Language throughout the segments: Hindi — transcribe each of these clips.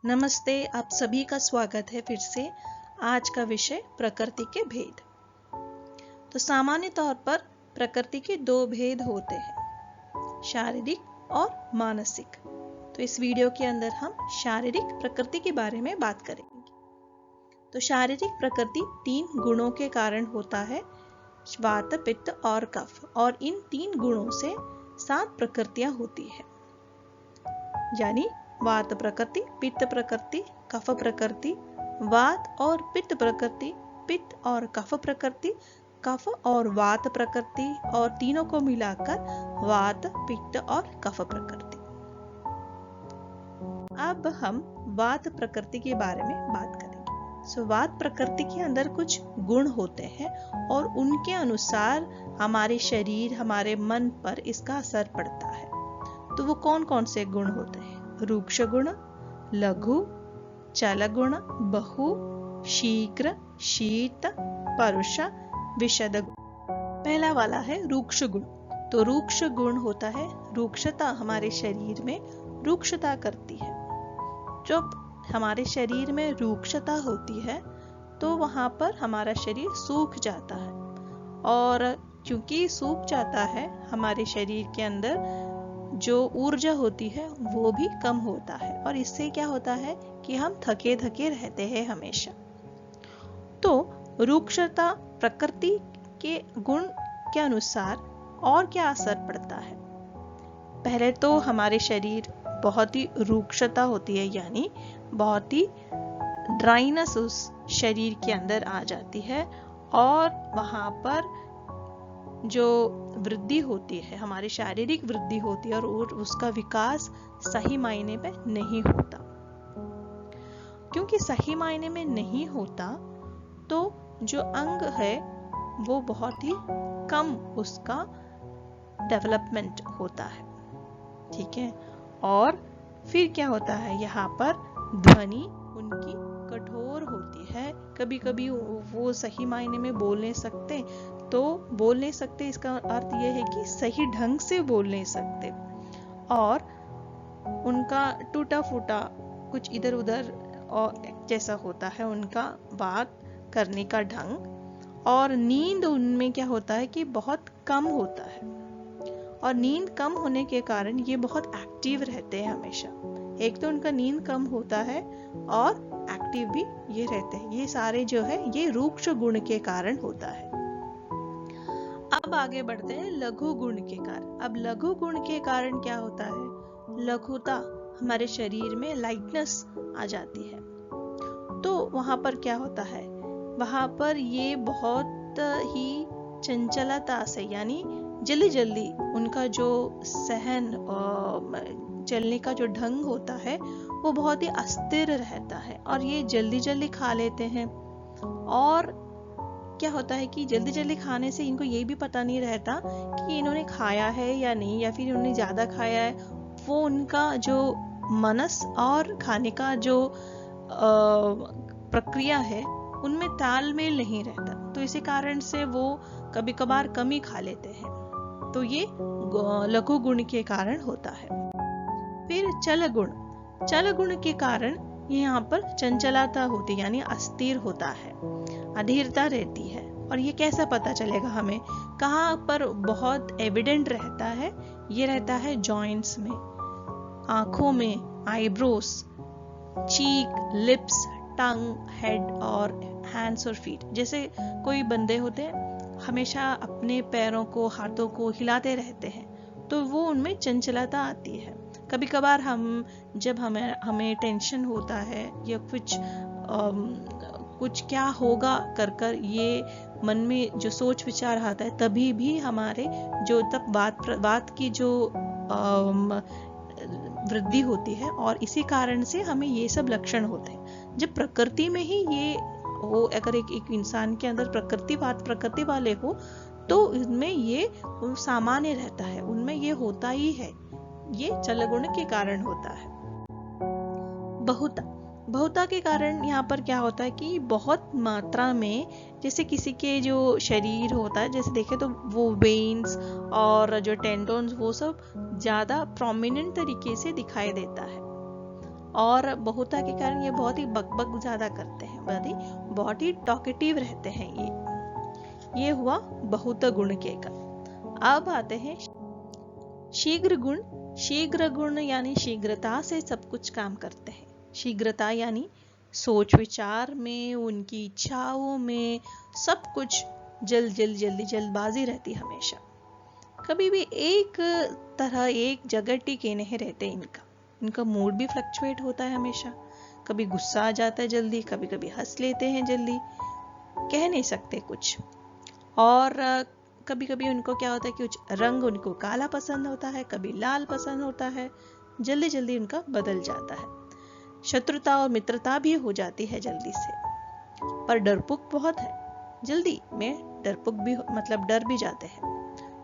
नमस्ते, आप सभी का स्वागत है फिर से। आज का विषय प्रकृति के भेद। तो सामान्य तौर पर प्रकृति के दो भेद होते हैं, शारीरिक और मानसिक। तो इस वीडियो के अंदर हम शारीरिक प्रकृति के बारे में बात करेंगे। तो शारीरिक प्रकृति 3 गुणों के कारण होता है, वात, पित्त और कफ। और इन 3 गुणों से 7 प्रकृतियां होती है, यानी वात प्रकृति, पित्त प्रकृति, कफ प्रकृति, वात और पित्त प्रकृति, पित्त और कफ प्रकृति, कफ और वात प्रकृति, और तीनों को मिलाकर वात, पित्त और कफ प्रकृति। अब हम वात प्रकृति के बारे में बात करेंगे। वात प्रकृति के अंदर कुछ गुण होते हैं और उनके अनुसार हमारे शरीर, हमारे मन पर इसका असर पड़ता है। तो वो कौन कौन से गुण होते हैं? रूक्ष गुण, लघु, चल गुण, बहु, शीघ्र, शीत, परुष, विशद गुण। पहला वाला है रूक्ष गुण। तो रूक्ष गुण होता है, रूक्षता हमारे शरीर में रूक्षता करती है। जब हमारे शरीर में रूक्षता होती है तो वहां पर हमारा शरीर सूख जाता है, और क्योंकि सूख जाता है हमारे शरीर के अंदर जो ऊर्जा होती है वो भी कम होता है, और इससे क्या होता है कि हम थके थके रहते हैं हमेशा। तो रूक्षता प्रकृति के गुण के अनुसार और क्या असर पड़ता है? पहले तो हमारे शरीर बहुत ही रूक्षता होती है, यानी बहुत ही ड्राइनेस उस शरीर के अंदर आ जाती है, और वहां पर जो वृद्धि होती है, हमारी शारीरिक वृद्धि होती है, और उसका विकास सही मायने में नहीं होता। क्योंकि सही मायने में नहीं होता तो जो अंग है वो बहुत ही कम उसका डेवलपमेंट होता है, ठीक है। और फिर क्या होता है, यहाँ पर ध्वनि उनकी कठोर होती है। कभी कभी वो सही मायने में बोल नहीं सकते, तो बोल नहीं सकते इसका अर्थ यह है कि सही ढंग से बोल नहीं सकते, और उनका टूटा फूटा कुछ इधर उधर जैसा होता है उनका बात करने का ढंग। और नींद उनमें क्या होता है कि बहुत कम होता है, और नींद कम होने के कारण ये बहुत एक्टिव रहते हैं हमेशा। एक तो उनका नींद कम होता है और एक्टिव भी ये रहते हैं। ये सारे जो है ये रूक्ष गुण के कारण होता है। अब आगे बढ़ते हैं लघु गुण के कारण। अब लघु गुण के कारण क्या होता है? लघुता, हमारे शरीर में लाइटनेस आ जाती है। तो वहां पर क्या होता है, वहां पर ये बहुत ही चंचलता से, यानी जल्दी जल्दी उनका जो सहन चलने का जो ढंग होता है वो बहुत ही अस्थिर रहता है, और ये जल्दी जल्दी खा लेते हैं। और क्या होता है कि जल्दी जल्दी खाने से इनको ये भी पता नहीं रहता कि इन्होंने खाया है या नहीं, या फिर इन्होंने ज्यादा खाया है। वो उनका जो मनस और खाने का जो प्रक्रिया है उनमें तालमेल नहीं रहता, तो इसी कारण से वो कभी कभार कम ही खा लेते हैं। तो ये लघु गुण के कारण होता है। फिर चल गुण। चल गुण के कारण यहाँ पर चंचलता होती है, यानी अस्थिर होता है, अधीरता रहती है। और ये कैसा पता चलेगा हमें? कहाँ पर बहुत एविडेंट रहता है? ये रहता है जॉइंट्स में, आंखों में, आईब्रोस, चीक, लिप्स, टंग, हेड और हैंड्स और फीट। जैसे कोई बंदे होते हैं हमेशा अपने पैरों को, हाथों को हिलाते रहते हैं, तो वो उनमें चंचलता आती है। कभी कभार जब हमें टेंशन होता है या कुछ क्या होगा कर ये मन में जो सोच विचार आता है, तभी भी हमारे जो तब बात की जो वृद्धि होती है, और इसी कारण से हमें ये सब लक्षण होते हैं। जब प्रकृति में ही ये हो, अगर एक इंसान के अंदर प्रकृति वाले हो, तो इनमें ये सामान्य रहता है, उनमें ये होता ही है। ये चल गुण के कारण होता है। बहुता के कारण यहाँ पर क्या होता है कि बहुत मात्रा में, जैसे किसी के जो शरीर होता है, जैसे देखे तो वो वेन्स और जो टेंडोन्स वो सब ज्यादा प्रोमिनेंट तरीके से दिखाई देता है, और बहुता के कारण ये बहुत ही बकबक ज्यादा करते हैं, बहुत ही टॉकेटिव रहते हैं। ये हुआ बहुत गुण के का। अब आते हैं शीघ्र गुण। शीघ्र गुण यानी शीघ्रता से सब कुछ काम करते हैं। शीघ्रता यानी सोच विचार में, उनकी इच्छाओं में सब कुछ जल्दबाजी रहती हमेशा। कभी भी एक तरह एक जगह टिके नहीं रहते इनका मूड भी फ्लक्चुएट होता है हमेशा। कभी गुस्सा आ जाता है जल्दी, कभी कभी हंस लेते हैं जल्दी, कह नहीं सकते कुछ। और कभी कभी उनको क्या होता है कि कुछ रंग उनको काला पसंद होता है, कभी लाल पसंद होता है, जल्दी जल्दी उनका बदल जाता है। शत्रुता और मित्रता भी हो जाती है जल्दी से। पर डरपोक बहुत है, जल्दी में डरपोक भी मतलब डर भी जाते हैं।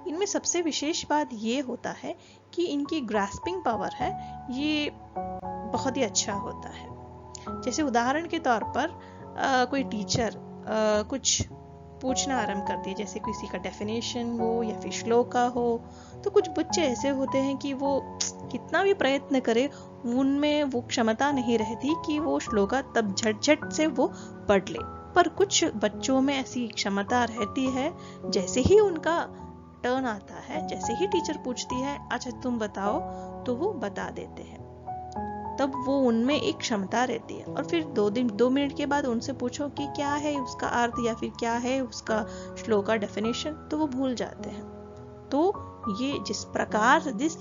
इनमें सबसे विशेष बात ये होता है कि इनकी ग्रास्पिंग पावर है, ये बहुत ही अच्छा होता है। जैसे उदाहरण के तौर पर कोई टीचर कुछ पूछना आरंभ करती है, जैसे किसी का डेफिनेशन हो या फिर श्लोका हो, तो कुछ बच्चे ऐसे होते हैं कि वो कितना भी प्रयत्न करे उनमें वो क्षमता नहीं रहती कि वो श्लोका तब झट से वो पढ़ ले। पर कुछ बच्चों में ऐसी क्षमता रहती है, जैसे ही उनका टर्न आता है, जैसे ही टीचर पूछती है अच्छा तुम बताओ, तो वो बता देते हैं। तब वो उनमें एक क्षमता रहती है। और फिर 2 मिनट के बाद उनसे पूछो कि क्या है उसका अर्थ या फिर क्या है उसका श्लोक का डेफिनेशन, तो वो भूल जाते हैं। तो ये जिस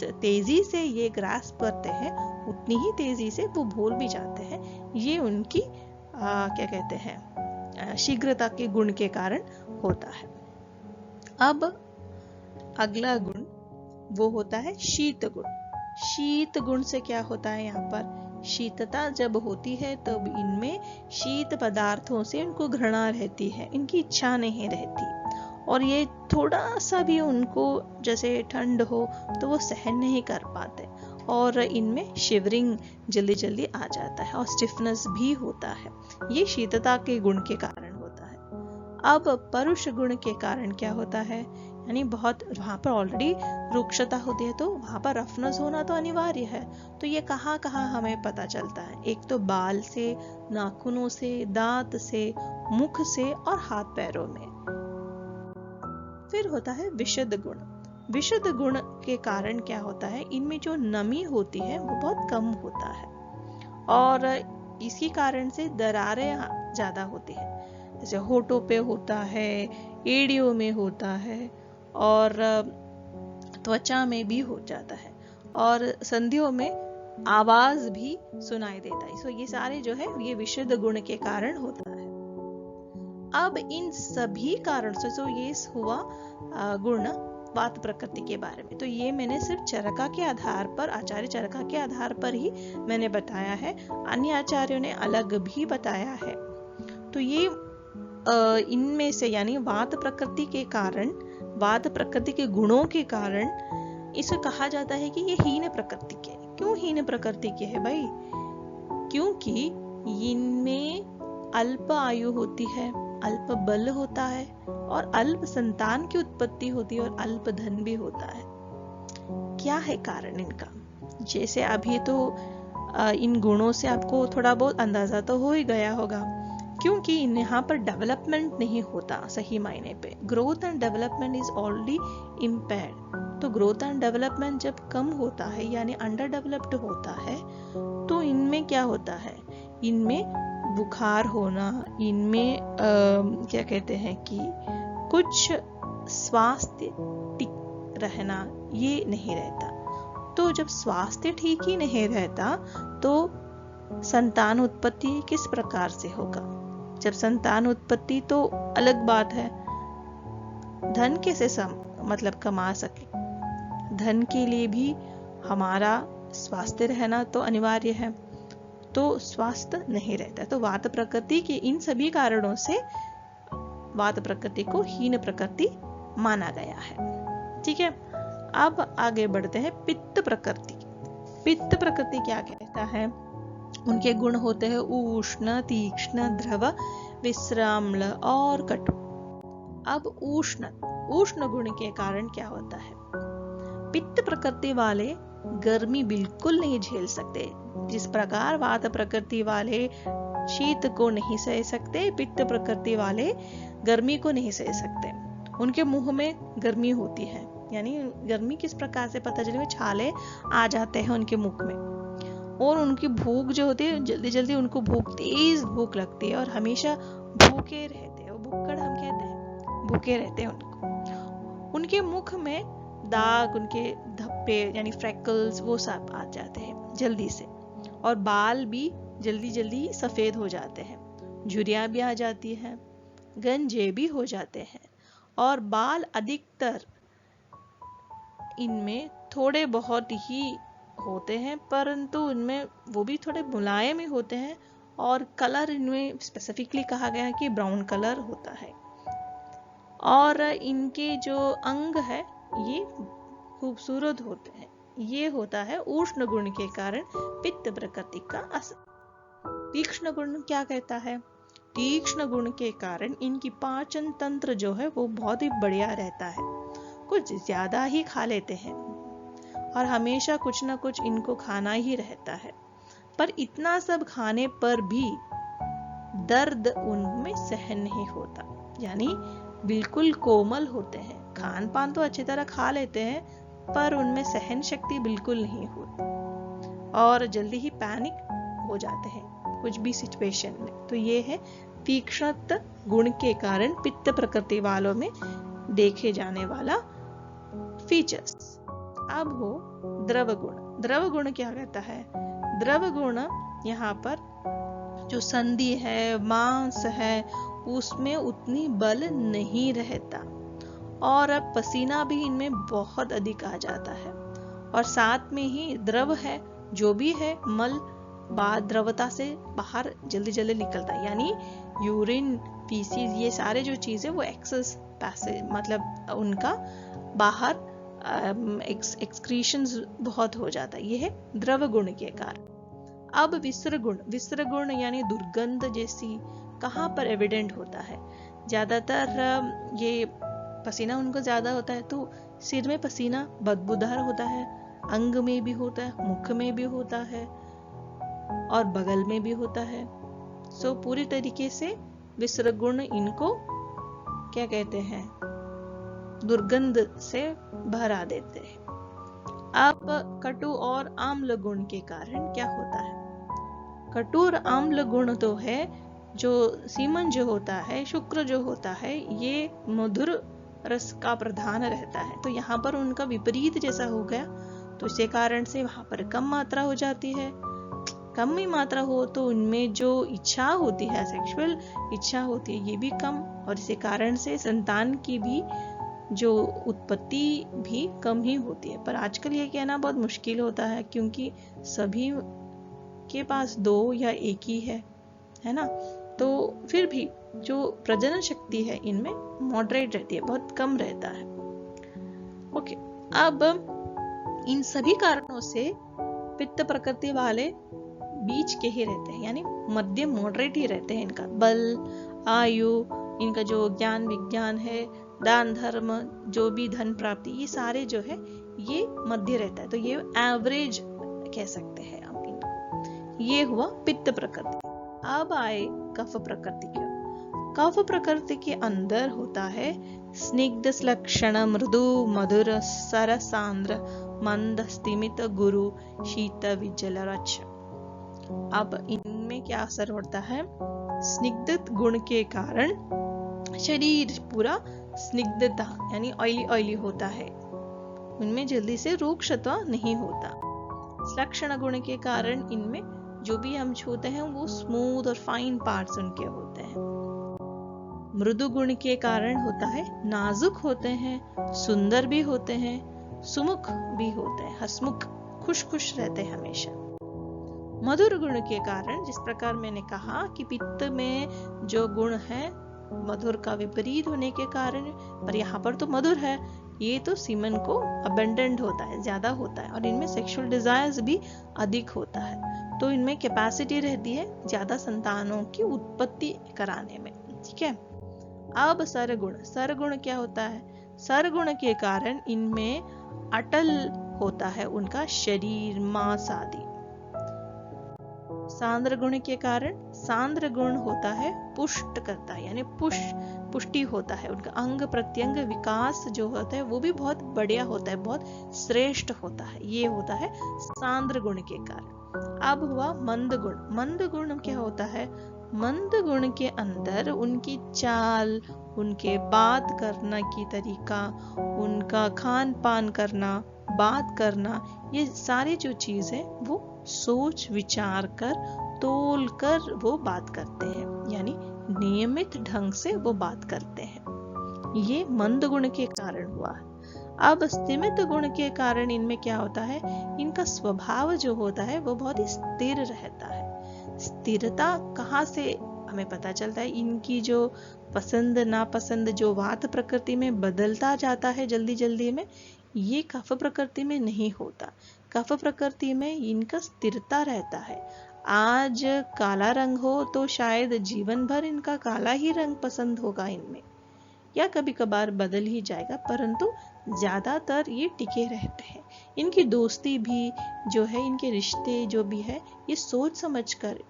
तेजी से ये ग्रास्प करते हैं, उतनी ही तेजी से वो भूल भी जाते हैं। ये उनकी क्या कहते हैं शीघ्रता के गुण के कारण होता है। अब अगला गुण वो होता है शीत गुण। शीत गुण से क्या होता है, यहाँ पर शीतता जब होती है तब इनमें शीत पदार्थों से उनको घृणा रहती है, इनकी इच्छा नहीं रहती। और ये थोड़ा सा भी उनको जैसे ठंड हो तो वो सहन नहीं कर पाते, और इनमें शिवरिंग जल्दी जल्दी आ जाता है और स्टिफनेस भी होता है। ये शीतता के गुण के कारण होता है। अब परुष गुण के कारण क्या होता है, यानी बहुत वहां पर ऑलरेडी रुक्षता होती है, तो वहां पर रफनेस होना तो अनिवार्य है। तो ये कहाँ कहाँ हमें पता चलता है, एक तो बाल से, नाखूनों से, दांत से, मुख से और हाथ पैरों में। फिर होता है विशद गुण। विशद गुण के कारण क्या होता है, इनमें जो नमी होती है वो बहुत कम होता है, और इसी कारण से दरारें ज्यादा होती है। जैसे होठों पे होता है, एड़ियों में होता है, और त्वचा में भी हो जाता है, और संधियों में आवाज भी सुनाई देता है। सो ये सारे जो है ये विशुद्ध गुण के कारण होता है। अब इन सभी कारण से ये हुआ गुण वात प्रकृति के बारे में। तो ये मैंने सिर्फ चरका के आधार पर, आचार्य चरका के आधार पर ही मैंने बताया है, अन्य आचार्यों ने अलग भी बताया है। तो ये इनमें से यानी वात प्रकृति के कारण, वात प्रकृति के गुणों के कारण इसे कहा जाता है कि ये हीन प्रकृति के। क्यों हीन प्रकृति के है भाई? क्योंकि इनमें अल्प आयु होती है, अल्प बल होता है, और अल्प संतान की उत्पत्ति होती है, और अल्प धन भी होता है। क्या है कारण इनका? जैसे अभी तो इन गुणों से आपको थोड़ा बहुत अंदाजा तो हो ही गया होगा, क्योंकि यहाँ पर डेवलपमेंट नहीं होता सही मायने पे। Growth and development is already impaired. तो ग्रोथ एंड डेवलपमेंट जब कम होता है यानी अंडर डेवलप्ड होता है, तो इनमें क्या होता है, इनमें बुखार होना, इनमें क्या कहते हैं कि कुछ स्वास्थ्य ठीक रहना, ये नहीं रहता। तो जब स्वास्थ्य ठीक ही नहीं रहता तो संतान उत्पत्ति किस प्रकार से होगा? जब संतान उत्पत्ति तो अलग बात है, धन कैसे मतलब कमा सके, धन के लिए भी हमारा स्वास्थ्य रहना तो अनिवार्य है। तो स्वास्थ्य नहीं रहता, तो वात प्रकृति के इन सभी कारणों से वात प्रकृति को हीन प्रकृति माना गया है। ठीक है, अब आगे बढ़ते हैं पित्त प्रकृति। पित्त प्रकृति क्या कहता है? उनके गुण होते हैं उष्ण, तीक्ष्ण, द्रव, विश्राम्ल और कटु। अब उष्ण गुण के कारण क्या होता है? पित्त प्रकृति वाले गर्मी बिल्कुल नहीं झेल सकते। जिस प्रकार वात प्रकृति वाले शीत को नहीं सह सकते, पित्त प्रकृति वाले गर्मी को नहीं सह सकते। उनके मुंह में गर्मी होती है, यानी गर्मी किस प्रकार से पता चले, छाले आ जाते हैं उनके मुख में। और उनकी भूख जो होती है, जल्दी जल्दी उनको तेज भूख लगती है और हमेशा भूखे रहते हैं। भूखड़ हम कहते हैं, भूखे रहते हैं उनको। उनके मुख में दाग, उनके धब्बे यानी फ्रैकल्स, वो सब आ जाते हैं जल्दी से। और बाल भी जल्दी जल्दी सफेद हो जाते हैं, झुर्रियां भी आ जाती हैं, गंजे भी हो जाते हैं। और बाल अधिकतर इनमें थोड़े बहुत ही होते हैं, परंतु उनमें वो भी थोड़े मुलायम ही होते हैं। और कलर इनमें स्पेसिफिकली कहा गया है कि ब्राउन कलर होता है। और इनके जो अंग है ये खूबसूरत होते हैं। ये होता है उष्ण गुण के कारण पित्त प्रकृति का असर। तीक्ष्ण गुण क्या कहता है? तीक्ष्ण गुण के कारण इनकी पाचन तंत्र जो है वो बहुत ही बढ़िया रहता है। कुछ ज्यादा ही खा लेते हैं और हमेशा कुछ ना कुछ इनको खाना ही रहता है। पर इतना सब खाने पर भी दर्द उनमें सहन नहीं होता, यानी बिल्कुल कोमल होते हैं। खान पान तो अच्छी तरह खा लेते हैं, पर उनमें सहन शक्ति बिल्कुल नहीं होती और जल्दी ही पैनिक हो जाते हैं कुछ भी सिचुएशन में। तो ये है तीक्ष्ण गुण के कारण पित्त प्रकृति वालों में देखे जाने वाला फीचर्स। अब हो द्रव गुण। द्रव गुण क्या कहता है? द्रव गुण यहाँ पर जो संधि है, मांस है, उसमें उतनी बल नहीं रहता और अब पसीना भी इनमें बहुत अधिक आ जाता है। और साथ में ही द्रव है, जो भी है मल द्रवता से बाहर जल्दी जल्दी निकलता है, यानी यूरिन, फीसिस, ये सारे जो चीजें वो एक्सेस पैसेज, मतलब उनका बाहर एक्सक्रीशंस बहुत हो जाता है। ये है द्रव गुण के कारण। अब विसर्ग गुण। विसर्ग गुण यानी दुर्गंध जैसी कहाँ पर एविडेंट होता है? ज्यादातर ये पसीना उनको ज्यादा होता है तो सिर में पसीना बदबूदार होता है, अंग में भी होता है, मुख में भी होता है और बगल में भी होता है। सो पूरी तरीके से विसर्ग गुण इनको क्या कहते हैं? दुर्गंध से भरा देते हैं। अब कटु और आम्ल गुण के कारण क्या होता है? कटु और आम्ल गुण तो है जो सीमन जो होता है, शुक्र जो होता है, ये मधुर रस का प्रधान रहता है। तो यहाँ पर उनका विपरीत जैसा हो गया, तो इसी कारण से वहां पर कम मात्रा हो जाती है। कम ही मात्रा हो तो उनमें जो इच्छा होती है, सेक्सुअल इच्छा होती है, ये भी कम, और इसी कारण से संतान की भी जो उत्पत्ति भी कम ही होती है। पर आजकल ये कहना बहुत मुश्किल होता है क्योंकि सभी के पास 2 या 1 ही है ना। तो फिर भी जो प्रजनन शक्ति है इनमें मॉडरेट रहती है, बहुत कम रहता है। ओके, अब इन सभी कारणों से पित्त प्रकृति वाले बीच के ही रहते हैं, यानी मध्यम मॉडरेट ही रहते हैं। इनका बल, आयु, इनका जो ज्ञान विज्ञान है, दान धर्म, जो भी धन प्राप्ति, ये सारे जो है ये मध्य रहता है। तो ये एवरेज कह सकते हैं आप इनको। ये हुआ पित्त प्रकृति। अब आए कफ प्रकृति के। कफ प्रकृति के अंदर होता है स्निग्ध लक्षण, मृदु मधुर सरसांद्र, मंद स्तिमित गुरु, शीत विजल रच। अब इनमें क्या असर होता है? स्निग्ध गुण के कारण शरीर पूरा स्निग्धता यानी ऑयली ऑयली होता है, उनमें जल्दी से रूक्षता नहीं होता। लक्षण गुण के कारण इनमें जो भी हम छूते हैं वो स्मूथ और फाइन पार्ट्स उनके होते हैं। मृदु गुण के कारण होता है नाजुक होते हैं, सुंदर भी होते हैं, सुमुख भी होते हैं, हसमुख, खुश खुश रहते हैं हमेशा। मधुर गुण के कारण, जिस प्रकार मैंने कहा कि पित्त में जो गुण है मधुर का विपरीत होने के कारण, पर यहाँ पर तो मधुर है, ये तो सीमन को अबंडेंट होता है, ज्यादा होता है, और इनमें सेक्सुअल डिजायर्स भी अधिक होता है। तो इनमें कैपेसिटी रहती है ज्यादा संतानों की उत्पत्ति कराने में। ठीक है। अब सरगुण। सरगुण क्या होता है? सरगुण के कारण इनमें अटल होता है उनका शरीर, मांस आदि। सांद्र गुण के कारण, सांद्र गुण होता है पुष्ट करता है, यानी पुष्टि होता है, उनका अंग प्रत्यंग विकास जो होता है वो भी बहुत बढ़िया होता है, बहुत श्रेष्ठ होता है। ये होता है सांद्र गुण के कारण। अब हुआ मंद गुण। मंद गुण क्या होता है? मंद गुण के अंदर उनकी चाल, उनके बात करना की तरीका, उनका खान पान करना, बात करना, ये सारी जो चीज है वो सोच विचार कर, तोल कर वो बात करते हैं, यानी नियमित ढंग से वो बात करते हैं। ये मंद गुण के कारण हुआ। अब स्तिमित गुण के कारण इनमें क्या होता है? इनका स्वभाव जो होता है वो बहुत ही स्थिर रहता है। स्थिरता कहाँ से हमें पता चलता है? इनकी जो पसंद नापसंद जो वात प्रकृति में बदलता जाता है जल्दी जल्दी में, ये कफ प्रकृति में नहीं होता। कफ प्रकृति में इनका स्थिरता रहता है। आज काला रंग हो तो शायद जीवन भर इनका काला ही रंग पसंद होगा इनमें, या कभी कभार बदल ही जाएगा, परंतु ज्यादातर ये टिके रहते हैं। इनकी दोस्ती भी जो है, इनके रिश्ते जो भी है, ये सोच समझ कर,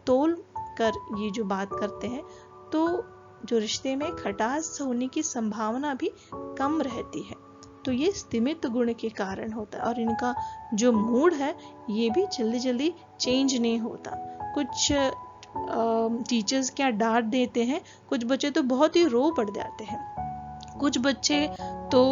तोल कर ये जो बात करते हैं, तो जो रिश्ते में खटास होने की संभावना भी कम रहती है। तो ये स्तिमित गुण के कारण होता है। और इनका जो मूड है ये भी जल्दी जल्दी चेंज नहीं होता। कुछ टीचर्स क्या डांट देते हैं, कुछ बच्चे तो बहुत ही रो पड़ जाते हैं, कुछ बच्चे तो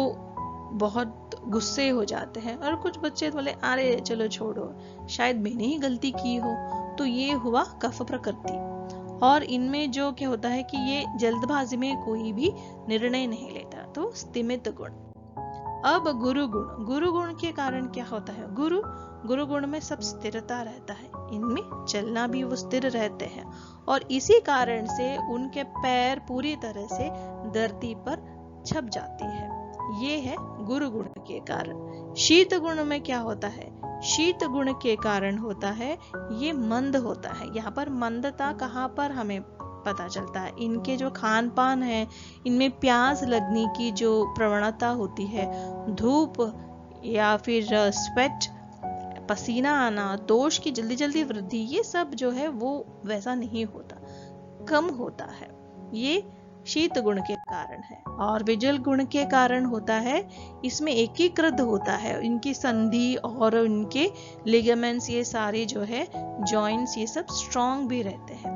बहुत गुस्से हो जाते हैं, और कुछ बच्चे बोले अरे चलो छोड़ो, शायद मैंने ही गलती की हो। तो ये हुआ कफ प्रकृति। और इनमें जो क्या होता है कि ये जल्दबाजी में कोई भी निर्णय नहीं लेता, तो स्तिमित गुण। अब गुरु गुण। गुरु गुण के कारण क्या होता है? गुरु गुण में सब स्थिरता रहता है, इनमें चलना भी वो स्थिर रहते हैं, और इसी कारण से उनके पैर पूरी तरह से धरती पर छप जाती है। ये है गुरु गुण के कारण। शीत गुण में क्या होता है? शीत गुण के कारण होता है ये मंद होता है। यहाँ पर मंदता कहाँ पर हमें पता चलता है? इनके जो खान पान है, इनमें प्यास लगने की जो प्रवणता होती है, धूप या फिर स्वेट, पसीना आना, दोष की जल्दी जल्दी वृद्धि, ये सब जो है वो वैसा नहीं होता, कम होता है। ये शीत गुण के कारण है। और विजल गुण के कारण होता है इसमें एकीकृत होता है, इनकी संधि और उनके लिगामेंट्स, ये सारे जो है जॉइंट्स, ये सब स्ट्रॉन्ग भी रहते हैं।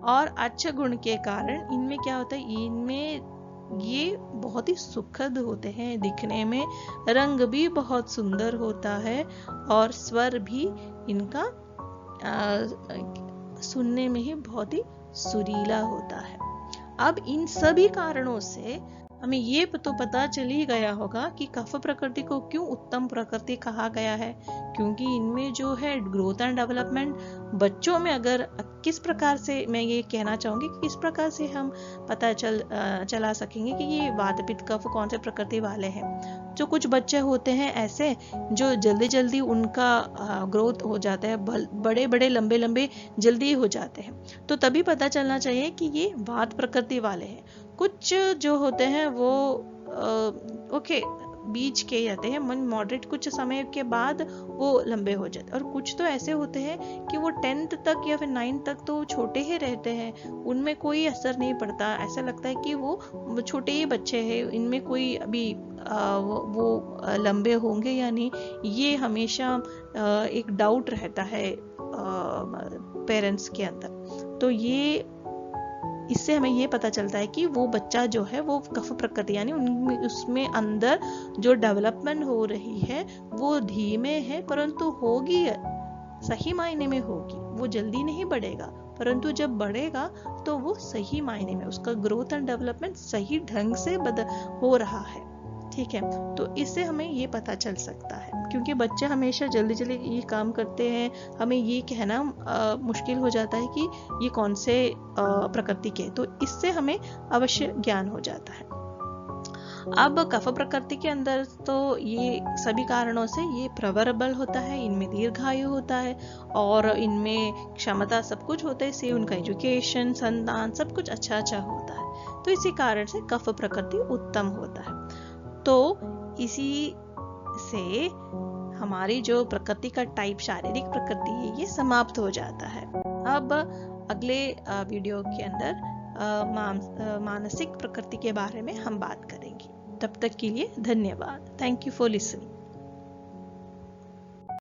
और अच्छे गुण के कारण इनमें क्या होता है? इनमें ये बहुत ही सुखद होते हैं दिखने में, रंग भी बहुत सुंदर होता है, और स्वर भी इनका सुनने में ही बहुत ही सुरीला होता है। अब इन सभी कारणों से हमें ये तो पता चल ही गया होगा कि कफ प्रकृति को क्यों उत्तम प्रकृति कहा गया है, क्योंकि इनमें जो है ग्रोथ एंड डेवलपमेंट बच्चों में, अगर किस प्रकार से, मैं ये कहना चाहूंगी कि किस प्रकार से हम पता चला सकेंगे कि ये वात पित्त कफ कौन से प्रकृति वाले हैं। जो कुछ बच्चे होते हैं ऐसे जो जल्दी जल्दी उनका ग्रोथ हो जाता है, बड़े बड़े लंबे लंबे जल्दी हो जाते हैं, तो तभी पता चलना चाहिए कि ये वात प्रकृति वाले हैं। कुछ जो होते हैं वो ओके बीच के रहते हैं, मन मॉडरेट, कुछ समय के बाद वो लंबे हो जाते हैं। और कुछ तो ऐसे होते हैं कि वो 10th तक या फिर 9th तक तो छोटे ही रहते हैं, उनमें कोई असर नहीं पड़ता, ऐसा लगता है कि वो छोटे ही बच्चे हैं, इनमें कोई अभी वो लंबे होंगे या नहीं, ये हमेशा एक डाउट रहता है पेरेंट्स के अंदर। तो ये इससे हमें ये पता चलता है कि वो बच्चा जो है वो कफ प्रकृति, यानी उसमें अंदर जो डेवलपमेंट हो रही है वो धीमे है, परंतु होगी, सही मायने में होगी। वो जल्दी नहीं बढ़ेगा, परंतु जब बढ़ेगा तो वो सही मायने में उसका ग्रोथ एंड डेवलपमेंट सही ढंग से हो रहा है। ठीक है, तो इससे हमें ये पता चल सकता है, क्योंकि बच्चे हमेशा जल्दी जल्दी ये काम करते हैं, हमें ये कहना मुश्किल हो जाता है कि ये कौन से प्रकृति के, तो इससे हमें अवश्य ज्ञान हो जाता है। अब कफ प्रकृति के अंदर तो ये सभी कारणों से ये प्रवरबल होता है, इनमें दीर्घायु होता है, और इनमें क्षमता सब कुछ होता है, इससे उनका एजुकेशन, संतान सब कुछ अच्छा होता है। तो इसी कारण से कफ प्रकृति उत्तम होता है। तो इसी से हमारी जो प्रकृति का टाइप शारीरिक प्रकृति है ये समाप्त हो जाता है। अब अगले वीडियो के अंदर मानसिक प्रकृति के बारे में हम बात करेंगे। तब तक के लिए धन्यवाद। Thank you for listening.